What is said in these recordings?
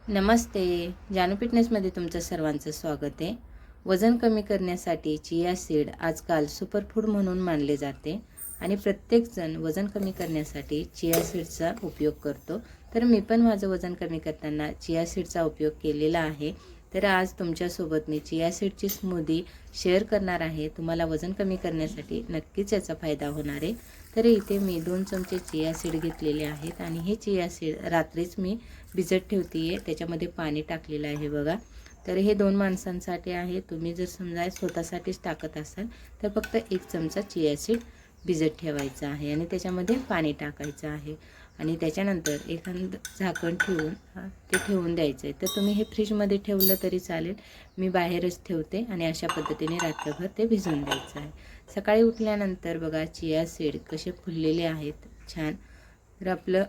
नमस्ते. जानू फिटनेसमध्ये तुमचं सर्वांचं स्वागत आहे. वजन कमी करण्यासाठी चिया सीड आजकाल सुपरफूड म्हणून मानले जाते आणि प्रत्येकजण वजन कमी करण्यासाठी चिया सीडचा उपयोग करतो. तर मी पण माझं वजन कमी करताना चिया सीडचा उपयोग केलेला आहे. तर आज तुमच्यासोबत मी चिया सीडची स्मूदी शेअर करणार आहे. तुम्हाला वजन कमी करण्यासाठी नक्कीच याचा फायदा होणार आहे. तर इथे मी 2 चमचे चिया सीड घेतलेले आहेत आणि हे चिया सीड रात्रीच मी भिजत ठेवते आहे. त्याच्यामध्ये पाणी टाकलेलं आहे बघा. तर हे 2 माणसांसाठी आहे. तुम्ही जर समजा स्वतःसाठीच टाकत असाल तर फक्त 1 चमचा चिया सीड भिजत ठेवायचं आहे आणि त्याच्यामध्ये पाणी टाकायचं आहे आणि त्याच्यानंतर एखादं झाकण ठेवून ते ठेवून द्यायचं आहे. तर तुम्ही हे फ्रीजमध्ये ठेवलं तरी चालेल. मी बाहेरच ठेवते आणि अशा पद्धतीने रात्रभर ते भिजवून द्यायचं आहे. सकाळी उठल्यानंतर बघा चिया सीड कसे फुललेले आहेत छान. तर आपलं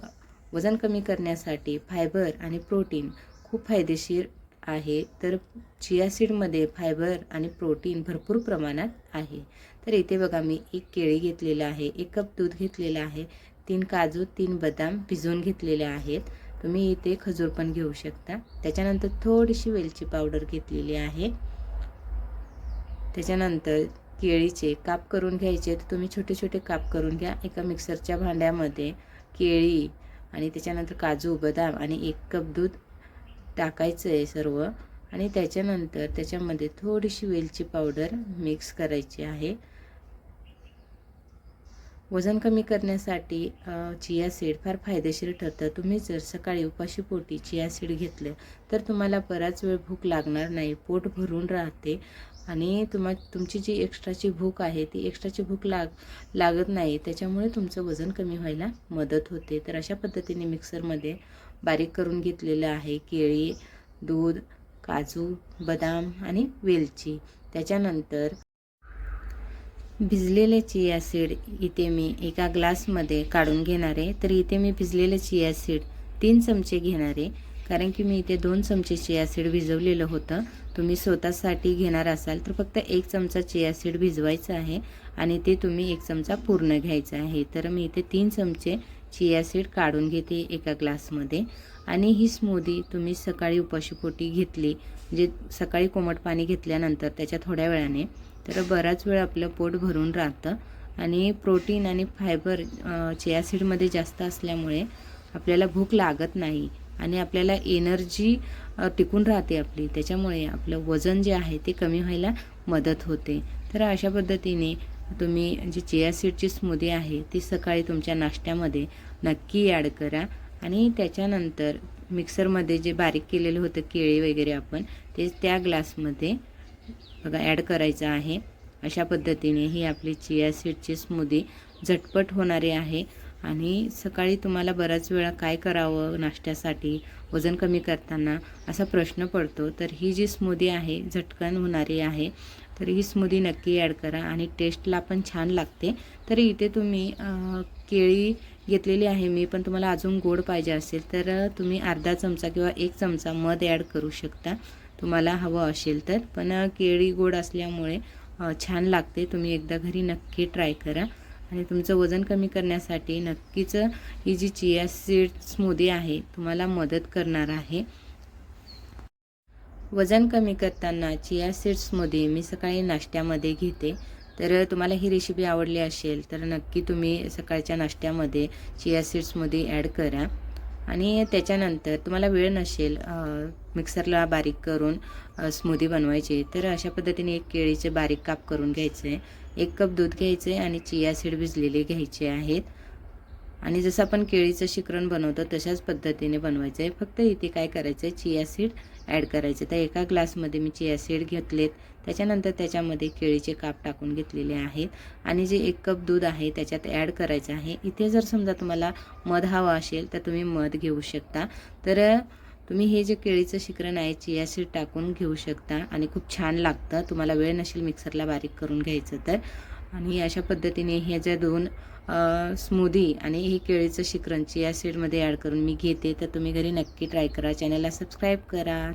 वजन कमी करण्यासाठी फायबर आणि प्रोटीन खूप फायदेशीर आहे. तर चिया सीडमध्ये फायबर आणि प्रोटीन भरपूर प्रमाणात आहे. तर इथे बघा मी 1 केळी घेतलेलं आहे, 1 कप दूध घेतलेलं आहे, 3 काजू, 3 बदाम भिजवून घेतलेले आहेत. तुम्ही इथे खजूर पण घेऊ शकता. त्याच्यानंतर थोडीशी वेलची पावडर घेतलेली आहे. त्याच्यानंतर केळीचे काप करून घ्यायचे. तर तुम्ही छोटे छोटे काप करून घ्या. एका मिक्सरच्या भांड्यामध्ये केळी आणि त्याच्यानंतर काजू, बदाम आणि 1 कप दूध टाकायचं आहे सर्व आणि त्याच्यानंतर त्याच्यामध्ये थोडीशी वेलची पावडर मिक्स करायची आहे. वजन कमी करण्यासाठी चिया सीड फार फायदेशीर ठरतं. तुम्ही जर सकाळी उपाशीपोटी चिया सीड घेतलं तर तुम्हाला बराच वेळ भूक लागणार नाही, पोट भरून राहते आणि तुमची जी एक्स्ट्राची भूक आहे ती एक्स्ट्राची भूक लागत नाही. त्याच्यामुळे तुमचं वजन कमी व्हायला मदत होते. तर अशा पद्धतीने मिक्सरमध्ये बारीक करून घेतलेलं आहे केळी, दूध, काजू, बदाम आणि वेलची. त्याच्यानंतर भिजलेले चिया सीड इथे मी एका ग्लासमध्ये काढून घेणार आहे. तर इथे मी भिजलेले चिया सीड 3 चमचे घेणार आहे, कारण की मी इथे 2 चमचे चिया सीड भिजवलेलं होतं. तुम्ही स्वतःसाठी घेणार असाल तर फक्त 1 चमचा चिया सीड भिजवायचं आहे आणि ते तुम्ही 1 चमचा पूर्ण घ्यायचं आहे. तर मी इथे 3 चमचे चिया सीड काढून घेते एका ग्लासमध्ये आणि ही स्मूदी तुम्ही सकाळी उपाशीपोटी घेतली, म्हणजे सकाळी कोमट पाणी घेतल्यानंतर त्याच्या थोड्या वेळाने, तर बराच वेळ आपलं पोट भरून राहतं आणि प्रोटीन आणि फायबर चिया सीडमध्ये जास्त असल्यामुळे आपल्याला भूक लागत नाही आणि आपल्याला एनर्जी टिकून राहते आपली. त्याच्यामुळे आपलं वजन जे आहे ते कमी व्हायला मदत होते. तर अशा पद्धतीने तुम्ही जी चिया सीडची स्मूदी आहे ती सकाळी तुमच्या नाश्त्यामध्ये नक्की ॲड करा आणि त्याच्यानंतर मिक्सरमध्ये जे बारीक केलेलं होतं केळी वगैरे आपण ते त्या ग्लासमध्ये बघा ॲड करायचं आहे. अशा पद्धतीने ही आपली चिया सीडची स्मूदी झटपट होणारी आहे आणि सकाळी तुम्हाला बराच वेळा काय करावं नाश्त्यासाठी वजन कमी करताना असा प्रश्न पडतो. तर ही जी स्मूदी आहे झटकन होणारी आहे. तर ही स्मूदी नक्की ॲड करा आणि टेस्टला पण छान लागते. तर इथे तुम्ही केळी घेतलेली आहे मी, पण तुम्हाला अजून गोड पाहिजे असेल तर तुम्ही अर्धा चमचा किंवा 1 चमचा मध ॲड करू शकता तुम्हाला हवं असेल तर. पण केळी गोड असल्यामुळे छान लागते. तुम्ही एकदा घरी नक्की ट्राय करा आणि तुमचं वजन कमी करण्यासाठी नक्कीच ही जी चिया सीड स्मूदी आहे तुम्हाला मदत करणार आहे. वजन कमी करताना चिया सीड स्मूदी मी सकाळी नाश्त्यामध्ये घेते. तर तुम्हाला ही रेसिपी आवडली असेल तर नक्की तुम्ही सकाळच्या नाश्त्यामध्ये चिया सीड स्मूदी ॲड करा आणि त्याच्यानंतर तुम्हाला वेळ नसेल मिक्सरला बारीक करून स्मूदी बनवायची तर अशा पद्धतीने 1 केळीचे बारीक काप करून घ्यायचे आहे, 1 कप दूध घ्यायचे आणि चिया सीड भिजलेले घ्यायचे आहेत आणि जसं आपण केळीचं शिकरण बनवतो तशाच पद्धतीने बनवायचं आहे. फक्त इथे काय करायचं आहे चिया सीड ॲड करायचे. तर एका ग्लासमध्ये मी चिया सीड घेतलेत, त्याच्यानंतर त्याच्यामध्ये केळीचे काप टाकून घेतलेले आहेत आणि जे 1 कप दूध आहे त्याच्यात ॲड करायचं आहे. इथे जर समजा तुम्हाला मध हवा असेल तर तुम्ही मध घेऊ शकता. तर तुम्ही हे जे केळीचं शिकरण आहे चिया सीड टाकून घेऊ शकता आणि खूप छान लागतं. तुम्हाला वेळ नसेल मिक्सरला बारीक करून घ्यायचं तर. आणि अशा पद्धतीने हे जे 2 स्मूदी आणि हे केळीचं शिकरण चिया सीडमध्ये ॲड करून मी घेते. तर तुम्ही घरी नक्की ट्राय करा. चॅनलला सबस्क्राईब करा.